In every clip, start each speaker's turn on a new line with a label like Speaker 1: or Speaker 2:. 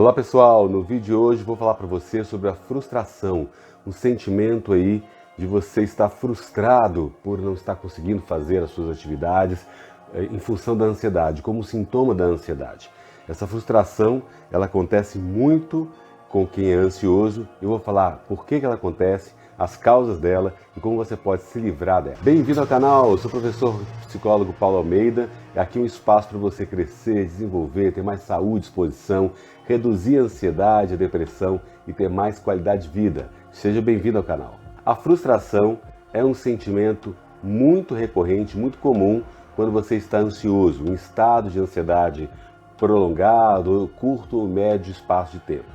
Speaker 1: Olá pessoal, no vídeo de hoje vou falar para você sobre a frustração, um sentimento aí de você estar frustrado por não estar conseguindo fazer as suas atividades em função da ansiedade, como sintoma da ansiedade. Essa frustração, ela acontece muito com quem é ansioso. Eu vou falar por que ela acontece, as causas dela e como você pode se livrar dela. Bem-vindo ao canal, eu sou o professor psicólogo Paulo Almeida. Aqui é um espaço para você crescer, desenvolver, ter mais saúde, disposição, reduzir a ansiedade, a depressão e ter mais qualidade de vida. Seja bem-vindo ao canal. A frustração é um sentimento muito recorrente, muito comum quando você está ansioso, em estado de ansiedade prolongado, curto ou médio espaço de tempo.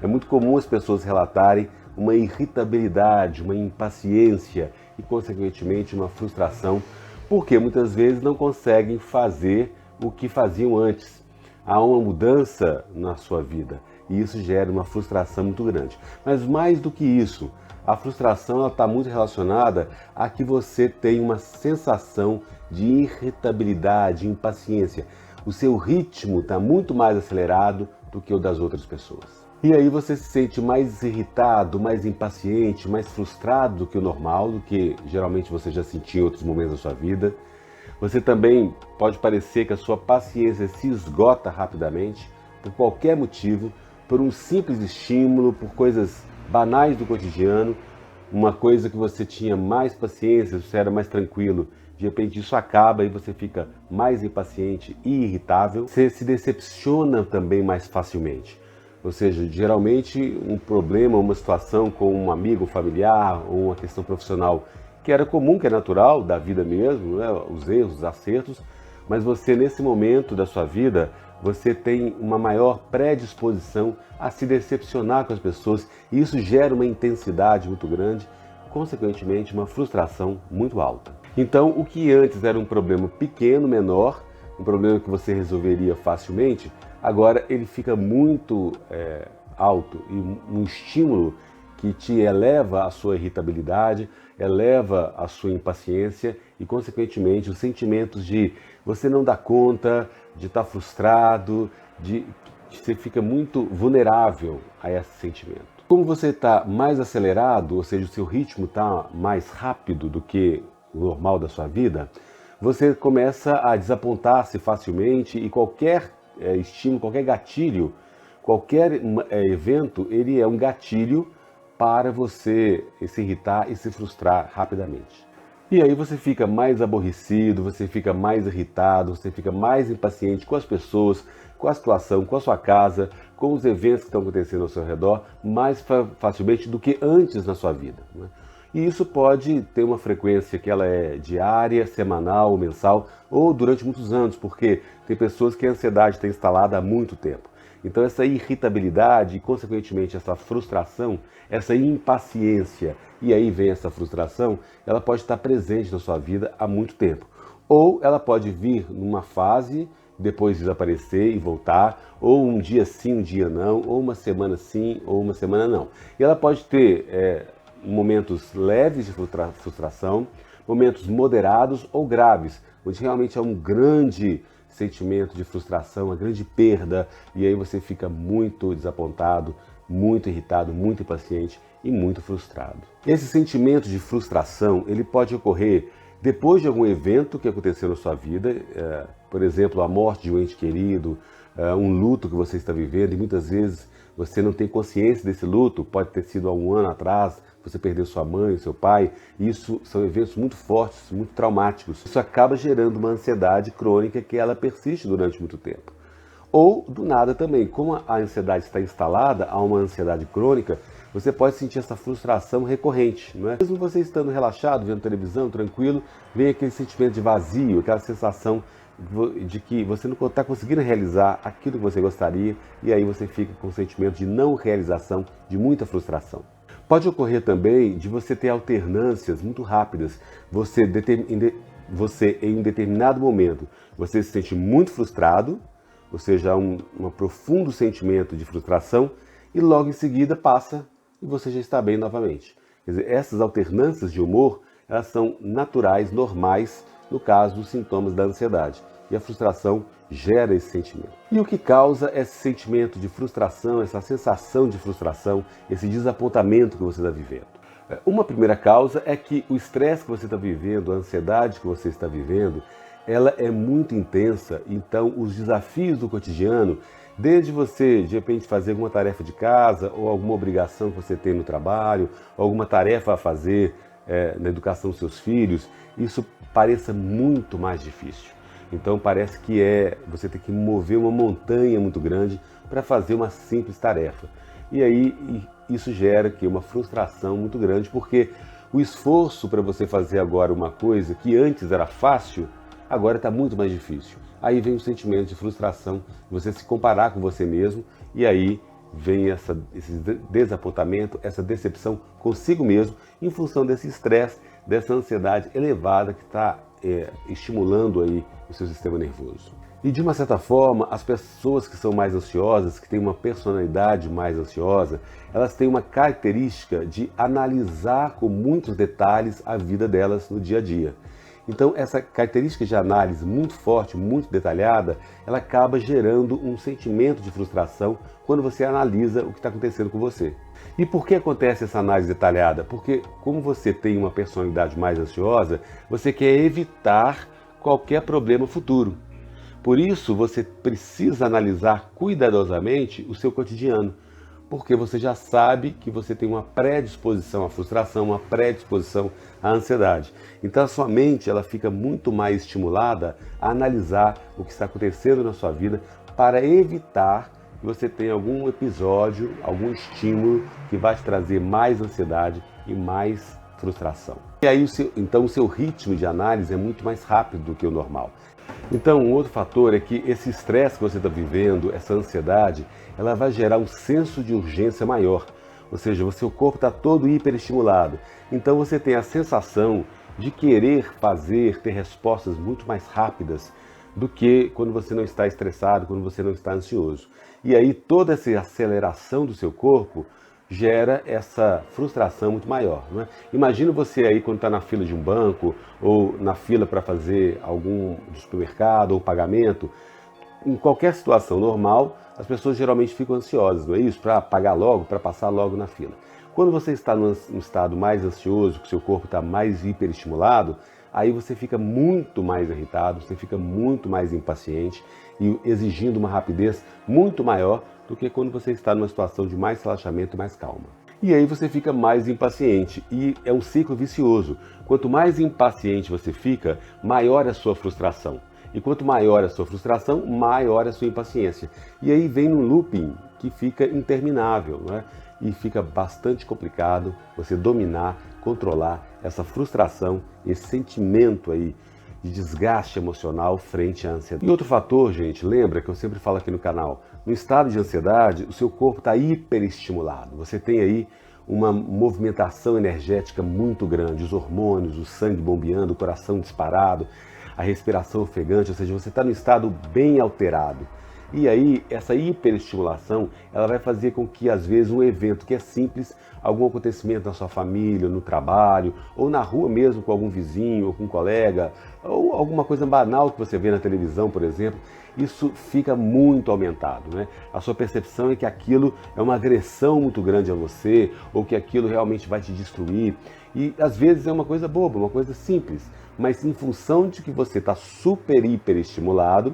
Speaker 1: É muito comum as pessoas relatarem uma irritabilidade, uma impaciência e, consequentemente, uma frustração, porque muitas vezes não conseguem fazer o que faziam antes. Há uma mudança na sua vida e isso gera uma frustração muito grande. Mas mais do que isso, a frustração está muito relacionada a que você tem uma sensação de irritabilidade, impaciência. O seu ritmo está muito mais acelerado do que o das outras pessoas. E aí você se sente mais irritado, mais impaciente, mais frustrado do que o normal, do que geralmente você já sentiu em outros momentos da sua vida. Você também pode parecer que a sua paciência se esgota rapidamente, por qualquer motivo, por um simples estímulo, por coisas banais do cotidiano, uma coisa que você tinha mais paciência, você era mais tranquilo, de repente isso acaba e você fica mais impaciente e irritável. Você se decepciona também mais facilmente. Ou seja, geralmente um problema, uma situação com um amigo, um familiar ou uma questão profissional que era comum, que é natural da vida mesmo, né? Os erros, os acertos, mas você nesse momento da sua vida, você tem uma maior predisposição a se decepcionar com as pessoas e isso gera uma intensidade muito grande, consequentemente uma frustração muito alta. Então, o que antes era um problema pequeno, menor, um problema que você resolveria facilmente, agora ele fica muito alto e um estímulo que te eleva a sua irritabilidade, eleva a sua impaciência e, consequentemente, os sentimentos de você não dar conta, de estar frustrado, você fica muito vulnerável a esse sentimento. Como você está mais acelerado, ou seja, o seu ritmo está mais rápido do que o normal da sua vida, você começa a desapontar-se facilmente e qualquer estímulo, qualquer gatilho, qualquer evento, ele é um gatilho para você se irritar e se frustrar rapidamente. E aí você fica mais aborrecido, você fica mais irritado, você fica mais impaciente com as pessoas, com a situação, com a sua casa, com os eventos que estão acontecendo ao seu redor, mais facilmente do que antes na sua vida, né? E isso pode ter uma frequência que ela é diária, semanal, mensal ou durante muitos anos, porque tem pessoas que a ansiedade está instalada há muito tempo. Então essa irritabilidade e, consequentemente, essa frustração, essa impaciência, e aí vem essa frustração, ela pode estar presente na sua vida há muito tempo. Ou ela pode vir numa fase, depois desaparecer e voltar, ou um dia sim, um dia não, ou uma semana sim, ou uma semana não. E ela pode ter momentos leves de frustração, momentos moderados ou graves, onde realmente é um grande sentimento de frustração, uma grande perda, e aí você fica muito desapontado, muito irritado, muito impaciente e muito frustrado. Esse sentimento de frustração, ele pode ocorrer depois de algum evento que aconteceu na sua vida, por exemplo, a morte de um ente querido, um luto que você está vivendo, e muitas vezes você não tem consciência desse luto, pode ter sido há um ano atrás, você perdeu sua mãe, seu pai, isso são eventos muito fortes, muito traumáticos. Isso acaba gerando uma ansiedade crônica que ela persiste durante muito tempo. Ou, do nada também, como a ansiedade está instalada, há uma ansiedade crônica, você pode sentir essa frustração recorrente, não é? Mesmo você estando relaxado, vendo televisão, tranquilo, vem aquele sentimento de vazio, aquela sensação de que você não está conseguindo realizar aquilo que você gostaria, e aí você fica com o sentimento de não realização, de muita frustração. Pode ocorrer também de você ter alternâncias muito rápidas. Você em um determinado momento, você se sente muito frustrado, ou seja, um profundo sentimento de frustração, e logo em seguida passa e você já está bem novamente. Quer dizer, essas alternâncias de humor, elas são naturais, normais, no caso dos sintomas da ansiedade. E a frustração gera esse sentimento. E o que causa esse sentimento de frustração, essa sensação de frustração, esse desapontamento que você está vivendo? Uma primeira causa é que o estresse que você está vivendo, a ansiedade que você está vivendo, ela é muito intensa, então os desafios do cotidiano, desde você, de repente, fazer alguma tarefa de casa ou alguma obrigação que você tem no trabalho, ou alguma tarefa a fazer na educação dos seus filhos, isso pareça muito mais difícil. Então parece que você tem que mover uma montanha muito grande para fazer uma simples tarefa. E aí isso gera uma frustração muito grande, porque o esforço para você fazer agora uma coisa que antes era fácil, agora está muito mais difícil. Aí vem o sentimento de frustração, você se comparar com você mesmo, e aí vem esse desapontamento, essa decepção consigo mesmo, em função desse estresse, dessa ansiedade elevada que está estimulando aí o seu sistema nervoso. E de uma certa forma, as pessoas que são mais ansiosas, que têm uma personalidade mais ansiosa, elas têm uma característica de analisar com muitos detalhes a vida delas no dia a dia. Então essa característica de análise muito forte, muito detalhada, ela acaba gerando um sentimento de frustração quando você analisa o que está acontecendo com você. E por que acontece essa análise detalhada? Porque como você tem uma personalidade mais ansiosa, você quer evitar qualquer problema futuro. Por isso você precisa analisar cuidadosamente o seu cotidiano, porque você já sabe que você tem uma predisposição à frustração, uma predisposição à ansiedade. Então a sua mente ela fica muito mais estimulada a analisar o que está acontecendo na sua vida para evitar que você tenha algum episódio, algum estímulo que vai te trazer mais ansiedade e mais frustração. E aí então o seu ritmo de análise é muito mais rápido do que o normal. Então, um outro fator é que esse estresse que você está vivendo, essa ansiedade, ela vai gerar um senso de urgência maior. Ou seja, o seu corpo está todo hiperestimulado. Então você tem a sensação de querer ter respostas muito mais rápidas do que quando você não está estressado, quando você não está ansioso. E aí toda essa aceleração do seu corpo gera essa frustração muito maior. Não é? Imagina você aí quando está na fila de um banco ou na fila para fazer algum supermercado ou pagamento. Em qualquer situação normal, as pessoas geralmente ficam ansiosas, não é isso? Para pagar logo, para passar logo na fila. Quando você está num estado mais ansioso, que o seu corpo está mais hiperestimulado, aí você fica muito mais irritado, você fica muito mais impaciente e exigindo uma rapidez muito maior do que quando você está numa situação de mais relaxamento e mais calma. E aí você fica mais impaciente e é um ciclo vicioso. Quanto mais impaciente você fica, maior é a sua frustração. E quanto maior a sua frustração, maior é a sua impaciência. E aí vem um looping que fica interminável, não é? E fica bastante complicado você dominar, controlar essa frustração, esse sentimento aí de desgaste emocional frente à ansiedade. E outro fator, gente, lembra que eu sempre falo aqui no canal, no estado de ansiedade, o seu corpo está hiperestimulado. Você tem aí uma movimentação energética muito grande, os hormônios, o sangue bombeando, o coração disparado, a respiração ofegante, ou seja, você está num estado bem alterado. E aí, essa hiperestimulação, ela vai fazer com que, às vezes, um evento que é simples, algum acontecimento na sua família, no trabalho, ou na rua mesmo com algum vizinho, ou com um colega, ou alguma coisa banal que você vê na televisão, por exemplo, isso fica muito aumentado, né? A sua percepção é que aquilo é uma agressão muito grande a você, ou que aquilo realmente vai te destruir. E, às vezes, é uma coisa boba, uma coisa simples, mas em função de que você está super hiperestimulado,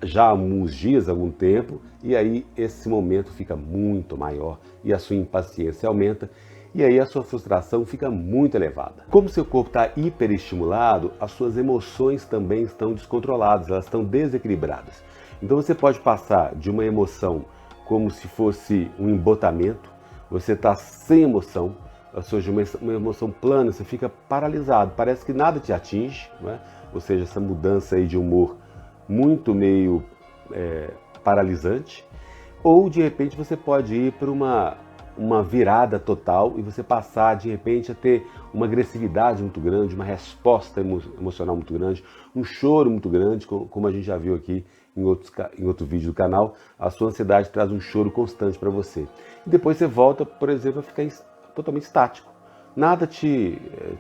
Speaker 1: já há alguns dias, algum tempo, e aí esse momento fica muito maior e a sua impaciência aumenta e aí a sua frustração fica muito elevada. Como seu corpo está hiperestimulado, as suas emoções também estão descontroladas, elas estão desequilibradas. Então você pode passar de uma emoção como se fosse um embotamento, você está sem emoção, ou seja, uma emoção plana, você fica paralisado, parece que nada te atinge, não é? Ou seja, essa mudança aí de humor muito meio paralisante, ou de repente você pode ir para uma virada total e você passar de repente a ter uma agressividade muito grande, uma resposta emocional muito grande, um choro muito grande, como a gente já viu aqui em outro vídeo do canal, a sua ansiedade traz um choro constante para você. E depois você volta, por exemplo, a ficar totalmente estático. nada te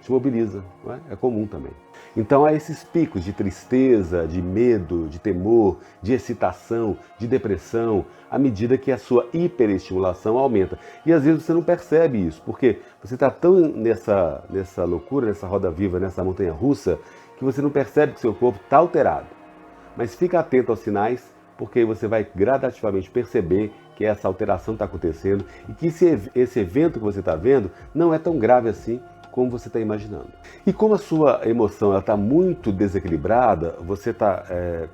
Speaker 1: mobiliza, não é? É comum também. Então há esses picos de tristeza, de medo, de temor, de excitação, de depressão, à medida que a sua hiperestimulação aumenta. E às vezes você não percebe isso, porque você está tão nessa loucura, nessa roda viva, nessa montanha russa, que você não percebe que seu corpo está alterado. Mas fica atento aos sinais, porque aí você vai gradativamente perceber que essa alteração está acontecendo e que esse evento que você está vendo não é tão grave assim como você está imaginando. E como a sua emoção está muito desequilibrada, você está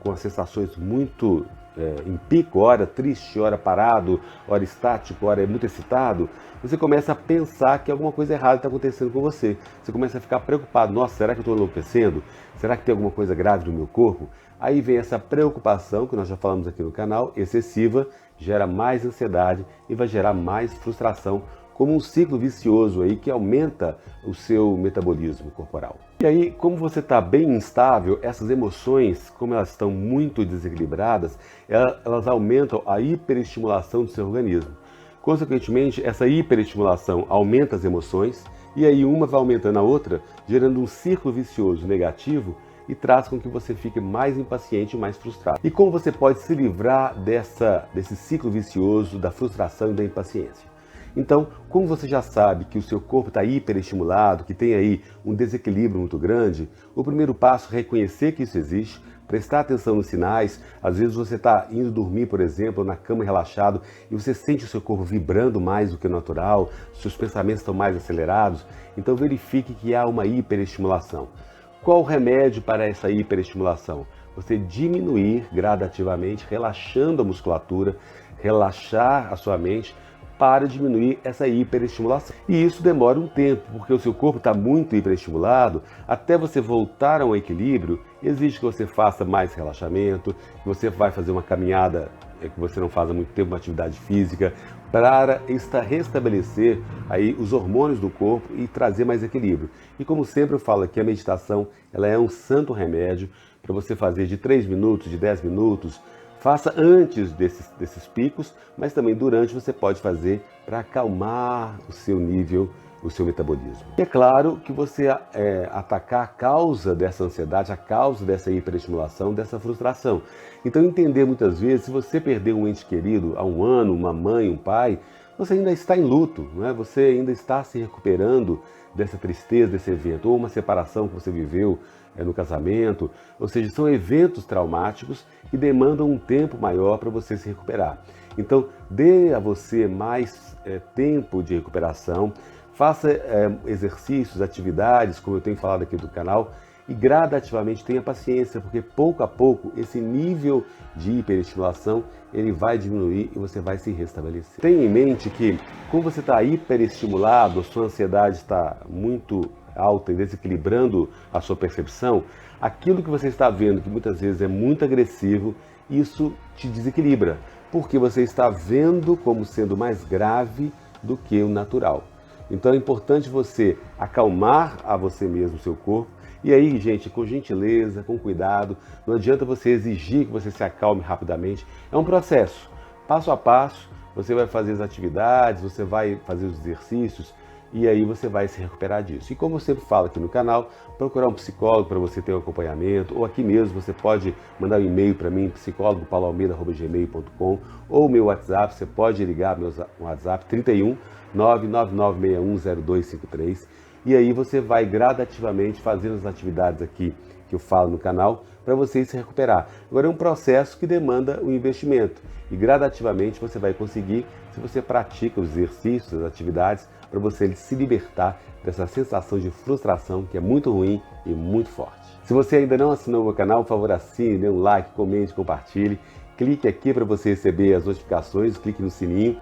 Speaker 1: com as sensações muito em pico, hora triste, hora parado, hora estático, hora muito excitado, você começa a pensar que alguma coisa errada está acontecendo com você. Você começa a ficar preocupado. Nossa, será que eu estou enlouquecendo? Será que tem alguma coisa grave no meu corpo? Aí vem essa preocupação, que nós já falamos aqui no canal, excessiva, gera mais ansiedade e vai gerar mais frustração, como um ciclo vicioso aí que aumenta o seu metabolismo corporal. E aí, como você está bem instável, essas emoções, como elas estão muito desequilibradas, elas aumentam a hiperestimulação do seu organismo. Consequentemente, essa hiperestimulação aumenta as emoções e aí uma vai aumentando a outra, gerando um ciclo vicioso negativo e traz com que você fique mais impaciente e mais frustrado. E como você pode se livrar desse ciclo vicioso da frustração e da impaciência? Então, como você já sabe que o seu corpo está hiperestimulado, que tem aí um desequilíbrio muito grande, o primeiro passo é reconhecer que isso existe, prestar atenção nos sinais. Às vezes você está indo dormir, por exemplo, na cama relaxado e você sente o seu corpo vibrando mais do que o natural, seus pensamentos estão mais acelerados, então verifique que há uma hiperestimulação. Qual o remédio para essa hiperestimulação? Você diminuir gradativamente, relaxando a musculatura, relaxar a sua mente, para diminuir essa hiperestimulação. E isso demora um tempo, porque o seu corpo está muito hiperestimulado, até você voltar ao equilíbrio, exige que você faça mais relaxamento, que você vai fazer uma caminhada que você não faz há muito tempo, uma atividade física, para restabelecer aí os hormônios do corpo e trazer mais equilíbrio. E como sempre eu falo aqui, a meditação ela é um santo remédio para você fazer de 3 minutos, de 10 minutos, faça antes desses picos, mas também durante você pode fazer para acalmar o seu nível, o seu metabolismo. E é claro que você atacar a causa dessa ansiedade, a causa dessa hiperestimulação, dessa frustração. Então entender muitas vezes, se você perdeu um ente querido há um ano, uma mãe, um pai, você ainda está em luto, não é? Você ainda está se recuperando dessa tristeza, desse evento, ou uma separação que você viveu no casamento, ou seja, são eventos traumáticos que demandam um tempo maior para você se recuperar. Então, dê a você mais tempo de recuperação, faça exercícios, atividades, como eu tenho falado aqui do canal, e gradativamente tenha paciência, porque pouco a pouco esse nível de hiperestimulação ele vai diminuir e você vai se restabelecer. Tenha em mente que, como você está hiperestimulado, a sua ansiedade está muito alta e desequilibrando a sua percepção, aquilo que você está vendo, que muitas vezes é muito agressivo, isso te desequilibra, porque você está vendo como sendo mais grave do que o natural. Então é importante você acalmar a você mesmo, o seu corpo, e aí, gente, com gentileza, com cuidado, não adianta você exigir que você se acalme rapidamente, é um processo, passo a passo, você vai fazer as atividades, você vai fazer os exercícios, e aí você vai se recuperar disso. E como eu sempre falo aqui no canal, procurar um psicólogo para você ter um acompanhamento, ou aqui mesmo você pode mandar um e-mail para mim, psicólogo.pauloalmeida@gmail.com, ou meu WhatsApp, você pode ligar meu WhatsApp 31 999610253, e aí você vai gradativamente fazendo as atividades aqui que eu falo no canal para você se recuperar. Agora é um processo que demanda um investimento e gradativamente você vai conseguir se você pratica os exercícios, as atividades, para você se libertar dessa sensação de frustração que é muito ruim e muito forte. Se você ainda não assinou o meu canal, por favor assine, dê um like, comente, compartilhe. Clique aqui para você receber as notificações, clique no sininho